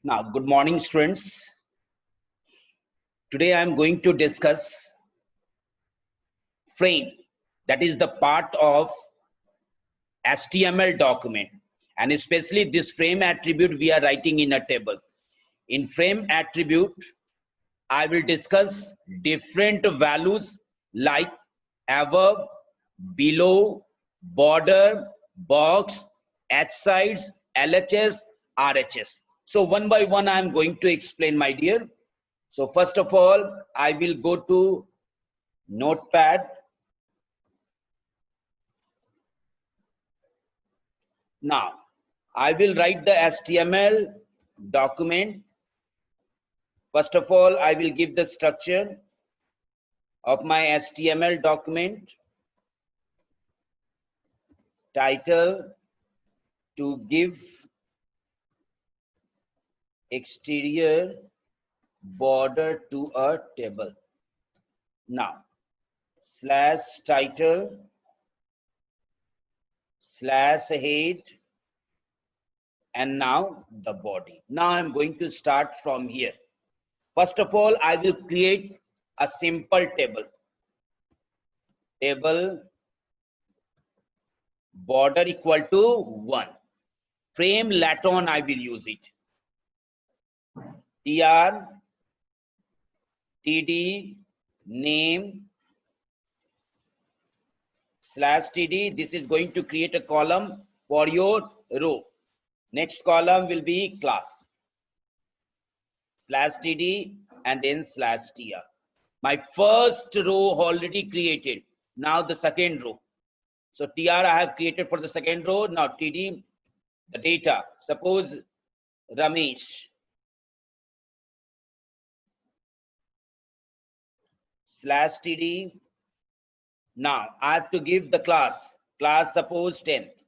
Now, good morning, students. Today I am going to discuss frame, that is the part of HTML document, and especially this frame attribute we are writing in a table. In frame attribute, I will discuss different values like above, below, border, box, H sides, LHS, RHS. So one by one I am going to explain, my dear. So first of all, I will go to Notepad. Now, I will write the HTML document. First of all, I will give the structure of my HTML document. Title: to give exterior border to a table. Now, slash title, slash head, and now the body. Now I'm going to start from here. First of all, I will create a simple table. Table border equal to 1. Frame Laton, I will use it. tr, td, name, slash td. This is going to create a column for your row. Next column will be class. Slash td and then slash tr. My first row already created. Now the second row. So tr I have created for the second row. Now td, the data. Suppose Ramesh. Slash td. Now I have to give the class. Class suppose 10th.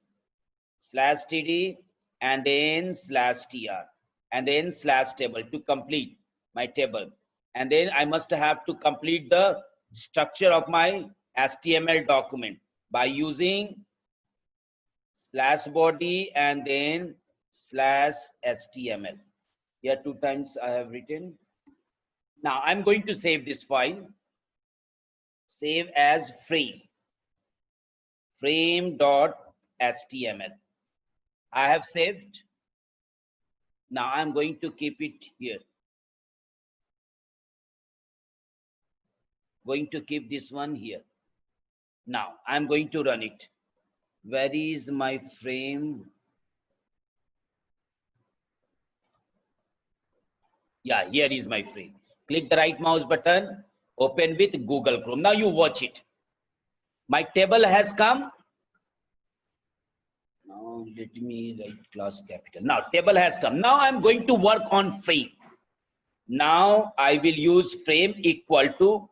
Slash td and then slash tr and then slash table to complete my table. And then I must have to complete the structure of my HTML document by using slash body and then slash HTML. Here 2 times I have written. Now I'm going to save this file. Save as frame.html. I have saved. Now I'm going to keep it here. Going to keep this one here. Now I'm going to run it. Where is my frame? Yeah, here is my frame. Click the right mouse button, open with Google Chrome. Now you watch it. My table has come. Now let me write class capital. Now table has come. Now I'm going to work on frame. Now I will use frame equal to,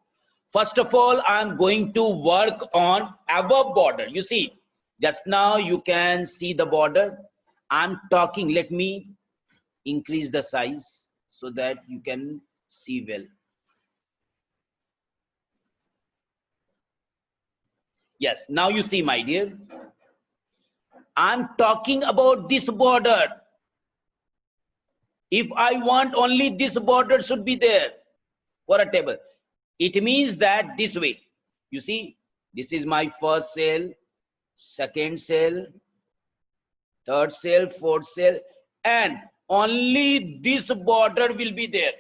first of all, I'm going to work on above border. You see, just now you can see the border. I'm talking, let me increase the size so that you can see well. Yes, now you see, my dear. I'm talking about this border. If I want only this border should be there for a table. It means that this way, you see, this is my first cell, second cell, third cell, fourth cell, and only this border will be there.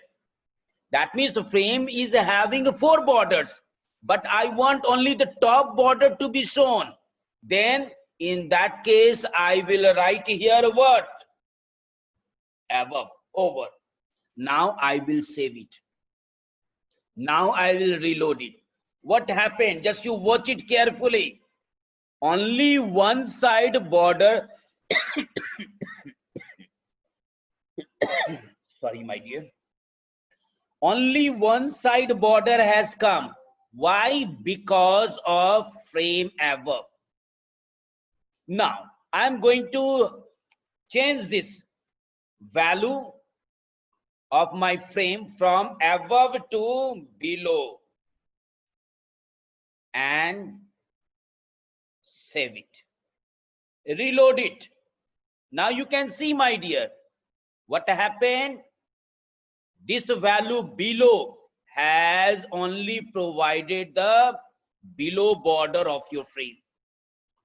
That means the frame is having 4 borders, but I want only the top border to be shown. Then in that case, I will write here what? Above, over. Now I will save it. Now I will reload it. What happened? Just you watch it carefully. Only one side border. Sorry, my dear. Only one side border has come. Why? Because of frame above. Now I'm going to change this value of my frame from above to below and save it. Reload it. Now you can see, my dear, What happened? This value below has only provided the below border of your frame.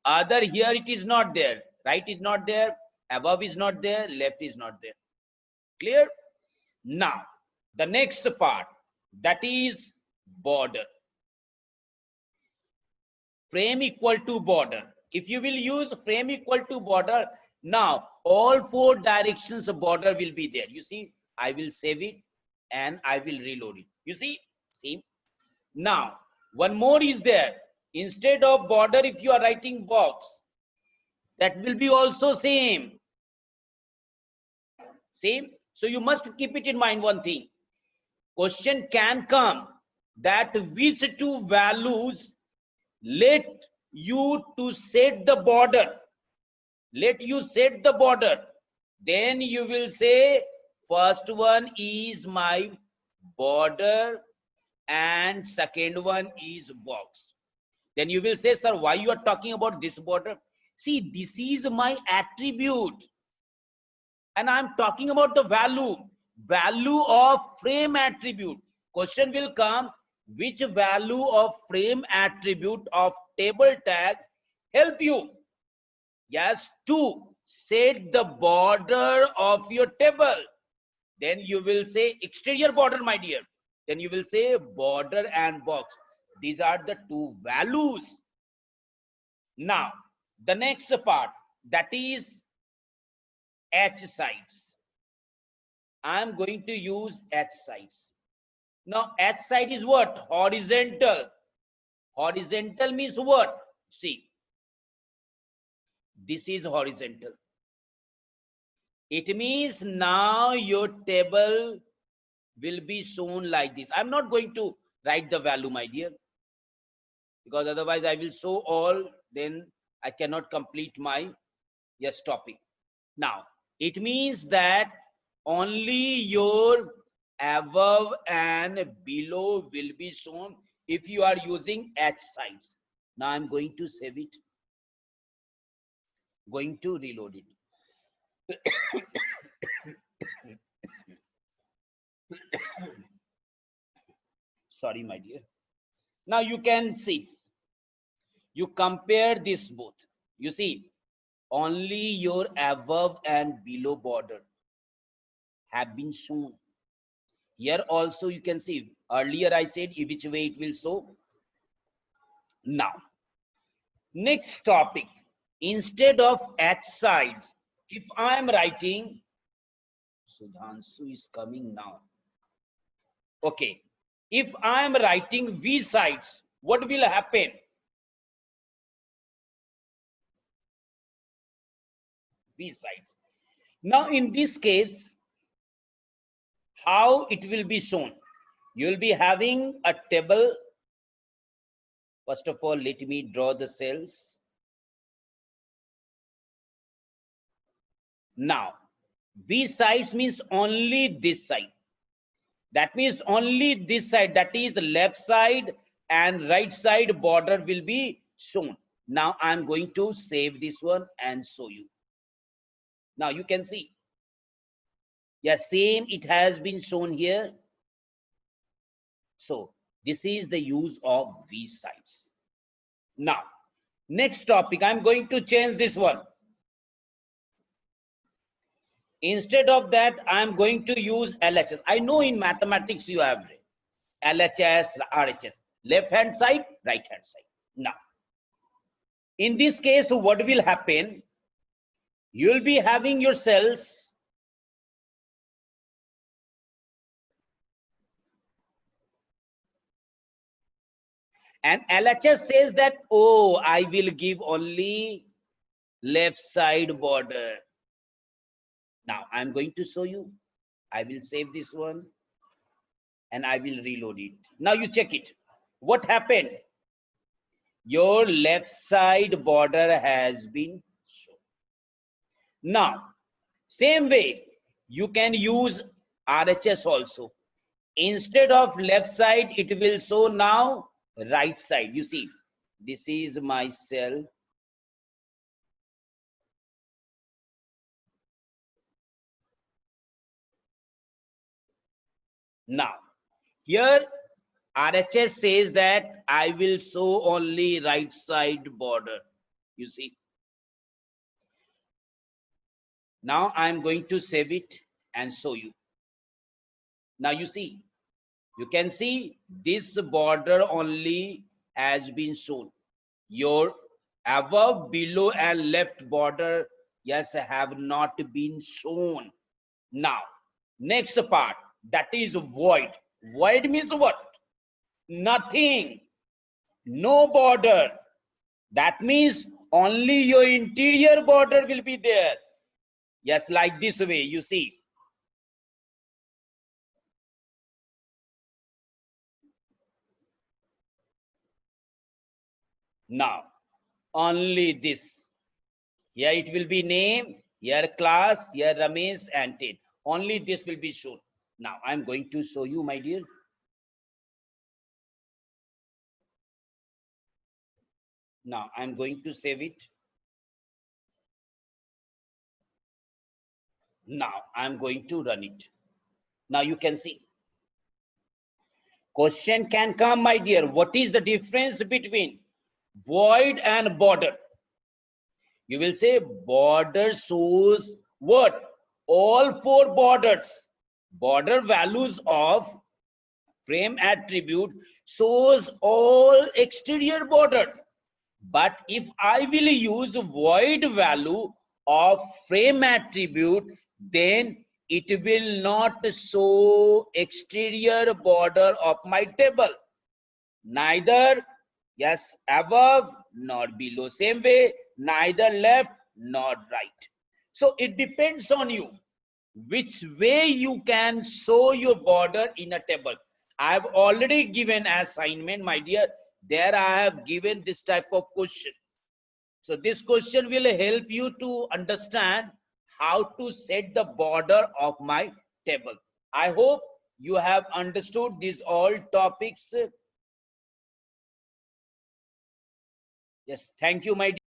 Other here it is not there. Right is not there. Above is not there. Left is not there. Clear? Now, the next part, that is border. Frame equal to border. If you will use frame equal to border, now all four directions of border will be there. You see, I will save it and I will reload it. You see? Now, one more is there. Instead of border, if you are writing box, that will be also same. Same. So you must keep it in mind one thing. Question can come that which two values let you to set the border. Let you set the border. Then you will say first one is my border and second one is box. Then you will say, sir, why you are talking about this border? See, this is my attribute. And I'm talking about the value of frame attribute. Question will come, which value of frame attribute of table tag help you? Yes, to set the border of your table. Then you will say exterior border, my dear. Then you will say border and box. These are the two values. Now, the next part, that is H sides. I'm going to use H sides. Now, H side is what? Horizontal. Horizontal means what? See, this is horizontal. It means now your table will be shown like this. I'm not going to write the value, my dear, because otherwise I will show all, then I cannot complete my topic. Now, it means that only your above and below will be shown if you are using H sides. Now I'm going to save it, going to reload it. Sorry, my dear. Now you can see, you compare this both. You see, only your above and below border have been shown. Here also you can see, earlier I said which way it will show. Now, next topic, instead of H sides, if I am writing, Sudhanshu is coming now. Okay, if I am writing V sides, what will happen? V sides. Now in this case, how it will be shown? You will be having a table. First of all, let me draw the cells. Now, V sides means only this side. That means only this side, that is the left side and right side border will be shown. Now I'm going to save this one and show you. Now you can see. Yes, same it has been shown here. So this is the use of V sides. Now, next topic, I'm going to change this one. Instead of that, I'm going to use LHS. I know in mathematics you have LHS, RHS, left hand side, right hand side. Now, in this case, what will happen? You'll be having your cells. And LHS says that, oh, I will give only left side border. Now, I'm going to show you. I will save this one and I will reload it. Now you check it. What happened? Your left side border has been shown. Now, same way, you can use RHS also. Instead of left side, it will show now right side. You see, this is my cell. Now, here RHS says that I will show only right side border. You see. Now I'm going to save it and show you. Now you see, you can see this border only has been shown. Your above, below and left border, yes, have not been shown. Now, next part, that is void. Void means what? Nothing, no border. That means only your interior border will be there. Yes, like this way, you see. Now, only this. Here it will be name, here class, here Ramesh and 10. Only this will be shown. Now, I'm going to show you, my dear. Now, I'm going to save it. Now, I'm going to run it. Now, you can see. Question can come, my dear. What is the difference between void and border? You will say border shows what? All four borders. Border values of frame attribute shows all exterior borders. But if I will use void value of frame attribute, then it will not show exterior border of my table. Neither, yes, above nor below. Same way, neither left nor right. So it depends on you which way you can show your border in a table. I have already given assignment, my dear. There I have given this type of question. So this question will help you to understand how to set the border of my table. I hope you have understood these all topics. Yes, thank you, my dear.